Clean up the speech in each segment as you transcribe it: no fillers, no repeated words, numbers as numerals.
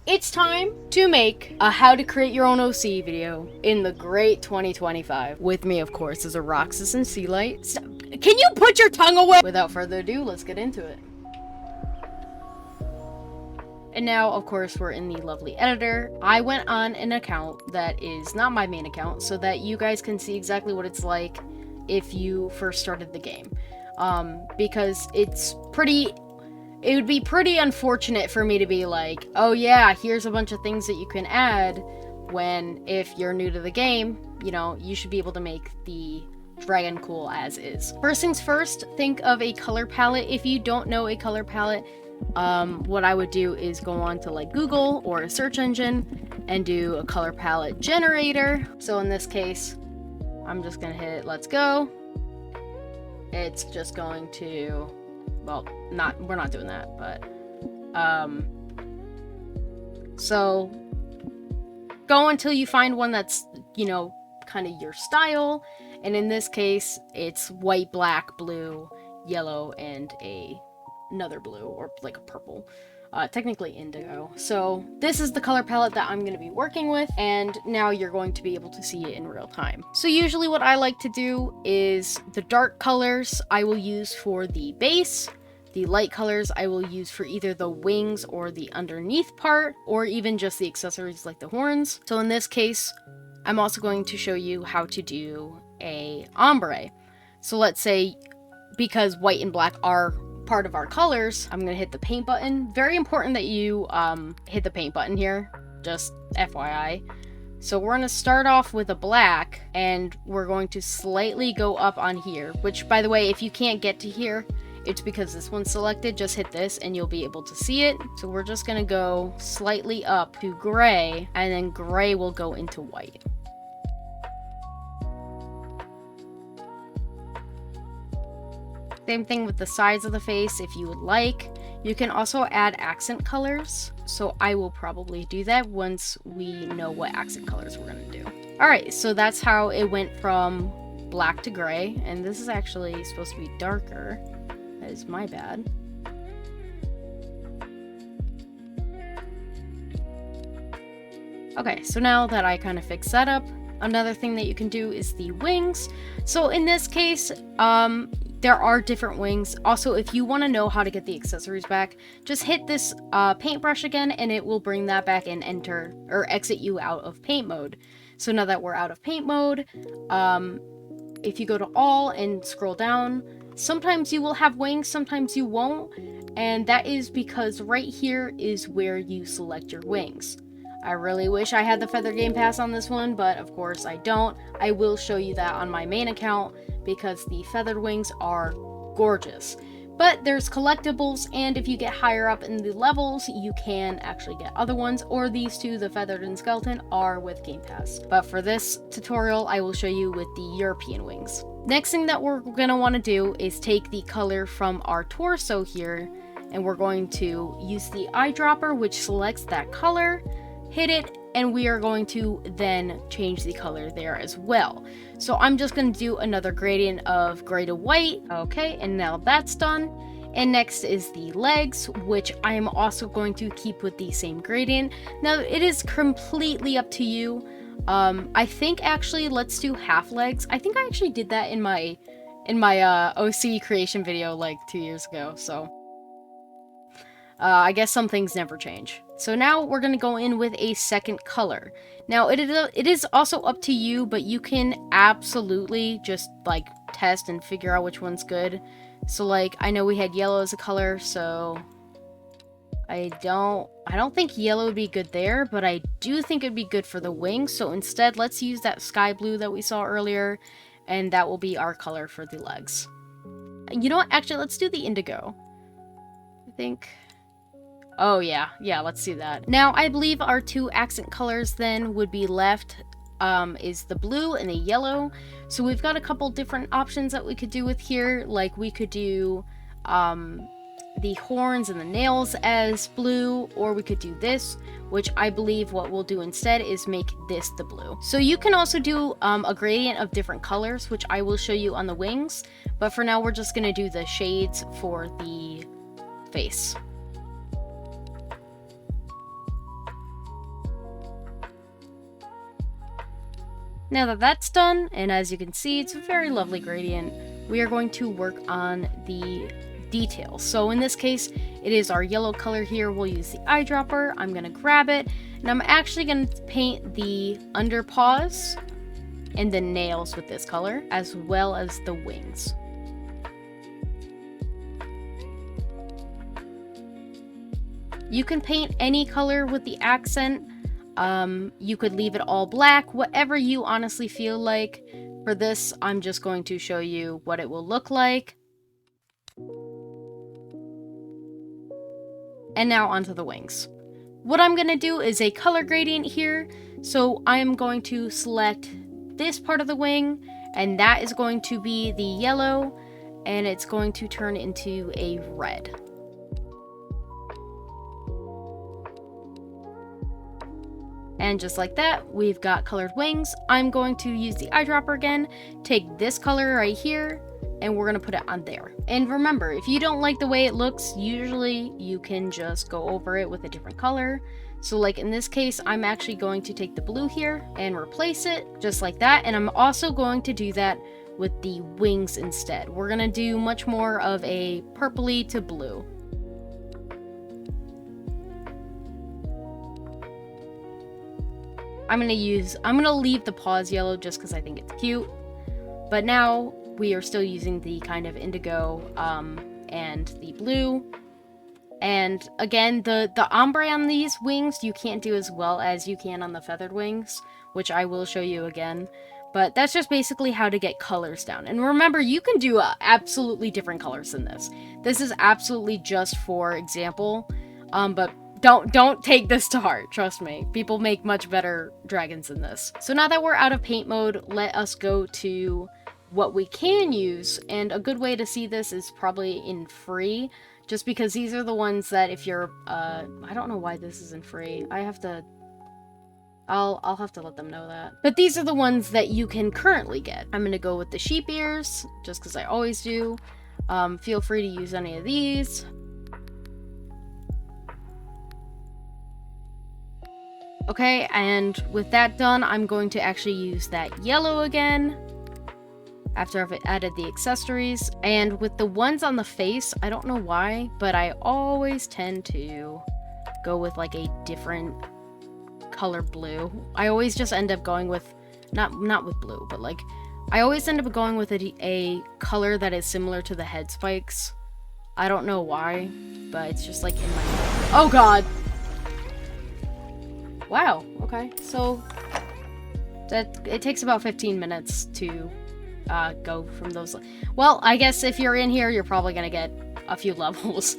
It's time to make a how to create your own OC video in the great 2025. With me, of course, is a Roxas and Sea Light. Can you put your tongue away? Without further ado, let's get into it. And now, of course, we're in the lovely editor. I went on an account that is not my main account so that you guys can see exactly what it's like if you first started the game. Because it would be pretty unfortunate for me to be like, oh yeah, here's a bunch of things that you can add, when if you're new to the game, you know, you should be able to make the dragon cool as is. First things first, think of a color palette. If you don't know a color palette, what I would do is go on to like Google or a search engine and do a color palette generator. So in this case, I'm just gonna hit let's go. It's just going to, well, we're not doing that, but so go until you find one that's, you know, kind of your style. And in this case, it's white, black, blue, yellow, and another blue, or like a purple, technically indigo. So this is the color palette that I'm going to be working with, and now you're going to be able to see it in real time. So usually what I like to do is the dark colors I will use for the base. The light colors I will use for either the wings or the underneath part, or even just the accessories like the horns. So in this case, I'm also going to show you how to do a ombre. So let's say, because white and black are part of our colors, I'm gonna hit the paint button. Very important that you hit the paint button here, just FYI. So we're gonna start off with a black, and we're going to slightly go up on here, which, by the way, if you can't get to here, it's because this one's selected. Just hit this and you'll be able to see it. So we're just gonna go slightly up to gray, and then gray will go into white. Same thing with the sides of the face if you would like. You can also add accent colors. So I will probably do that once we know what accent colors we're gonna do. All right, so that's how it went from black to gray. And this is actually supposed to be darker. That is my bad. Okay, so now that I kind of fixed that up, another thing that you can do is the wings. So in this case, there are different wings. Also, if you want to know how to get the accessories back, just hit this paintbrush again and it will bring that back and enter or exit you out of paint mode. So now that we're out of paint mode, if you go to all and scroll down, sometimes you will have wings, sometimes you won't. And that is because right here is where you select your wings. I really wish I had the Feather Game Pass on this one, but of course I don't. I will show you that on my main account because the feathered wings are gorgeous. But there's collectibles, and if you get higher up in the levels, you can actually get other ones, or these two, the feathered and skeleton, are with Game Pass. But for this tutorial, I will show you with the European wings. Next thing that we're gonna wanna do is take the color from our torso here, and we're going to use the eyedropper, which selects that color, hit it, and we are going to then change the color there as well. So I'm just going to do another gradient of gray to white. Okay, and now that's done. And next is the legs, which I am also going to keep with the same gradient. Now it is completely up to you. I think actually let's do half legs. I think I actually did that in my OC creation video like 2 years ago. So I guess some things never change. So now we're going to go in with a second color. Now it is also up to you, but you can absolutely just like test and figure out which one's good. So like I know we had yellow as a color, so I don't think yellow would be good there, but I do think it'd be good for the wings. So instead, let's use that sky blue that we saw earlier, and that will be our color for the legs. You know what? Actually, let's do the indigo. I think. Oh yeah, let's do that. Now, I believe our two accent colors then would be left is the blue and the yellow. So we've got a couple different options that we could do with here. Like we could do the horns and the nails as blue, or we could do this, which I believe what we'll do instead is make this the blue. So you can also do a gradient of different colors, which I will show you on the wings. But for now, we're just gonna do the shades for the face. Now that that's done, and as you can see, it's a very lovely gradient, we are going to work on the details. So in this case, it is our yellow color here. We'll use the eyedropper. I'm going to grab it, and I'm actually going to paint the underpaws and the nails with this color, as well as the wings. You can paint any color with the accent. You could leave it all black, whatever you honestly feel like. For this, I'm just going to show you what it will look like. And now onto the wings. What I'm going to do is a color gradient here. So I'm going to select this part of the wing, and that is going to be the yellow, and it's going to turn into a red. And just like that, we've got colored wings. I'm going to use the eyedropper again, take this color right here, and we're going to put it on there. And remember, if you don't like the way it looks, usually you can just go over it with a different color. So like in this case, I'm actually going to take the blue here and replace it just like that. And I'm also going to do that with the wings instead. We're going to do much more of a purpley to blue. I'm gonna leave the paws yellow just because I think it's cute. But now we are still using the kind of indigo and the blue. And again, the ombre on these wings you can't do as well as you can on the feathered wings, which I will show you again. But that's just basically how to get colors down. And remember, you can do absolutely different colors than this. This is absolutely just for example, but don't take this to heart, trust me. People make much better dragons than this. So now that we're out of paint mode, let us go to what we can use. And a good way to see this is probably in free, just because these are the ones that if you're, I don't know why this isn't free. I'll have to let them know that. But these are the ones that you can currently get. I'm gonna go with the sheep ears, just because I always do. Feel free to use any of these. Okay, and with that done, I'm going to actually use that yellow again after I've added the accessories. And with the ones on the face, I don't know why, but I always tend to go with like a different color blue. I always just end up going with, not with blue, but like, I always end up going with a color that is similar to the head spikes. I don't know why, but it's just like in my head. Oh god! Wow, okay, so it takes about 15 minutes to go from those. Well, I guess if you're in here, you're probably gonna get a few levels.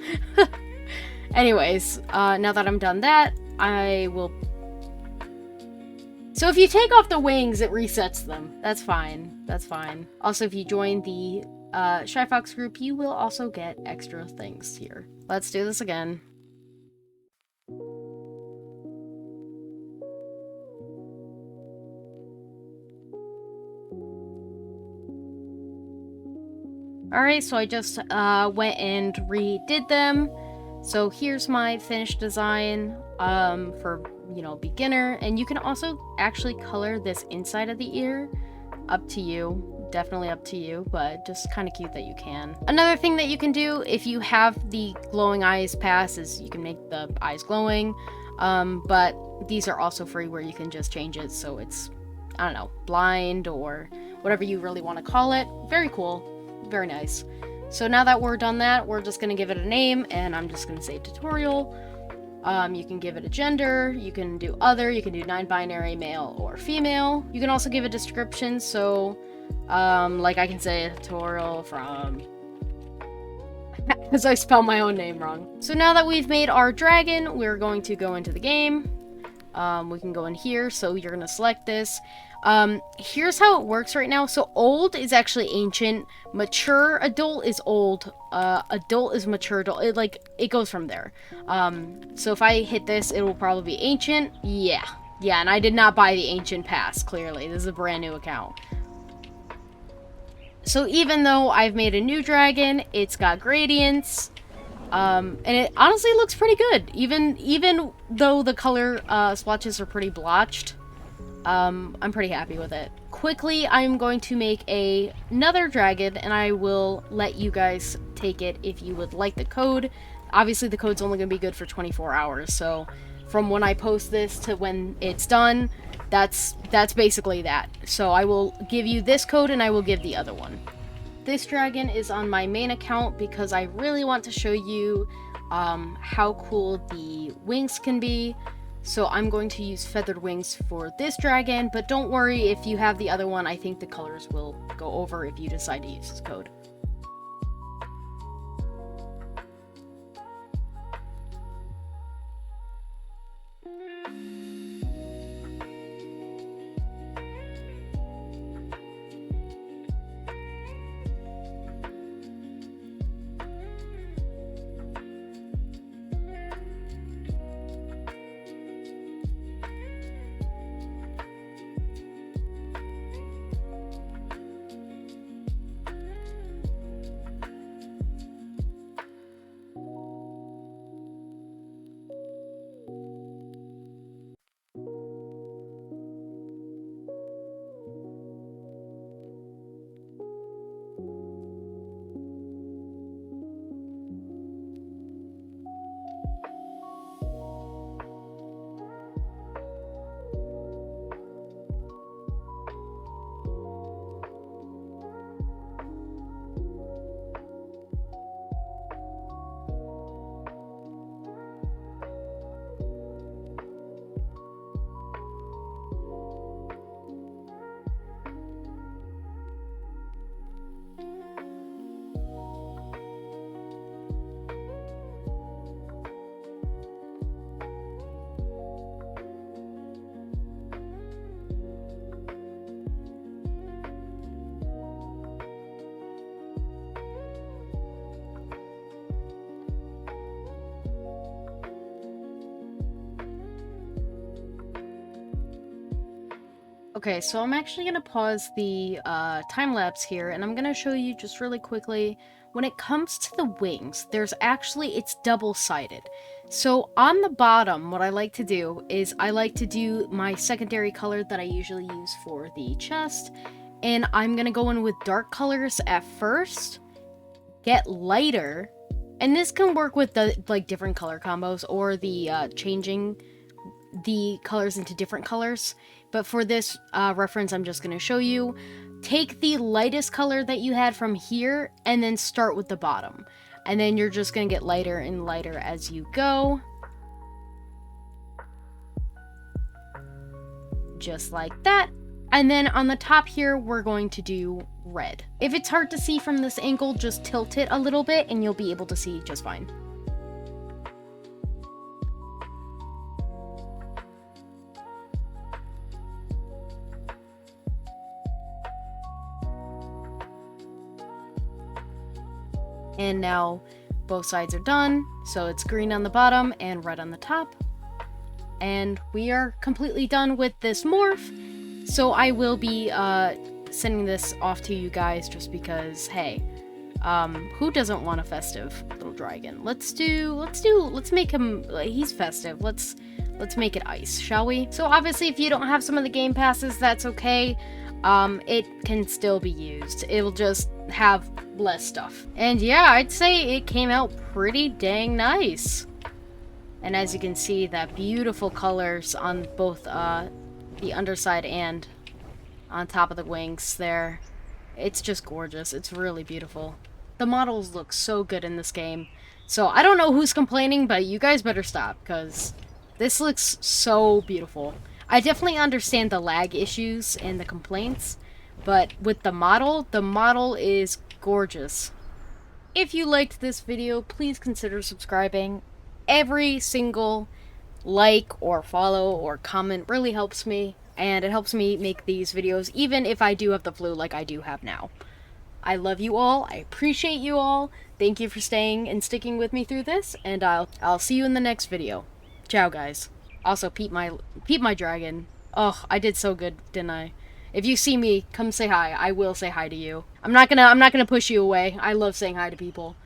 Anyways, now that I'm done that, I will... So if you take off the wings, it resets them. That's fine, that's fine. Also, if you join the Shy Fox group, you will also get extra things here. Let's do this again. Alright, so I just went and redid them. So here's my finished design for, you know, beginner. And you can also actually color this inside of the ear. Up to you. Definitely up to you, but just kind of cute that you can. Another thing that you can do if you have the glowing eyes pass is you can make the eyes glowing. But these are also free where you can just change it so it's, I don't know, blind or whatever you really want to call it. Very cool. Very nice. So now that we're done that, we're just going to give it a name, and I'm just going to say tutorial. You can give it a gender, you can do other, you can do non-binary, male or female. You can also give a description, so like I can say a tutorial from... because I spelled my own name wrong. So now that we've made our dragon, we're going to go into the game. We can go in here, so you're going to select this. Here's how it works right now. So old is actually ancient, mature adult is old, adult is mature adult. It goes from there. So if I hit this, it will probably be ancient. Yeah, and I did not buy the ancient pass, clearly. This is a brand new account. So even though I've made a new dragon, it's got gradients, and it honestly looks pretty good. Even though the color splotches are pretty blotched. I'm pretty happy with it. Quickly, I'm going to make another dragon, and I will let you guys take it if you would like the code. Obviously, the code's only going to be good for 24 hours, so from when I post this to when it's done, that's basically that. So I will give you this code, and I will give the other one. This dragon is on my main account because I really want to show you how cool the wings can be. So I'm going to use feathered wings for this dragon, but don't worry if you have the other one. I think the colors will go over if you decide to use this code. Okay, so I'm actually going to pause the time-lapse here, and I'm going to show you just really quickly, when it comes to the wings, it's double-sided. So on the bottom, what I like to do is I like to do my secondary color that I usually use for the chest, and I'm going to go in with dark colors at first, get lighter, and this can work with the different color combos or the changing the colors into different colors. But for this reference, I'm just going to show you. Take the lightest color that you had from here and then start with the bottom. And then you're just going to get lighter and lighter as you go. Just like that. And then on the top here, we're going to do red. If it's hard to see from this angle, just tilt it a little bit and you'll be able to see just fine. And now both sides are done, so it's green on the bottom and red on the top. And we are completely done with this morph. So I will be sending this off to you guys just because, hey, who doesn't want a festive little dragon? Let's make him, he's festive. Let's make it ice, shall we? So obviously if you don't have some of the game passes, that's okay. It can still be used. It'll just have less stuff. And yeah, I'd say it came out pretty dang nice. And as you can see, that beautiful colors on both the underside and on top of the wings there. It's just gorgeous. It's really beautiful. The models look so good in this game. So I don't know who's complaining, but you guys better stop, because this looks so beautiful. I definitely understand the lag issues and the complaints, but with the model is gorgeous. If you liked this video, please consider subscribing. Every single like or follow or comment really helps me, and it helps me make these videos even if I do have the flu like I do have now. I love you all. I appreciate you all. Thank you for staying and sticking with me through this, and I'll see you in the next video. Ciao, guys. Also, peep my dragon. Oh, I did so good, didn't I? If you see me, come say hi. I will say hi to you. I'm not gonna push you away. I love saying hi to people.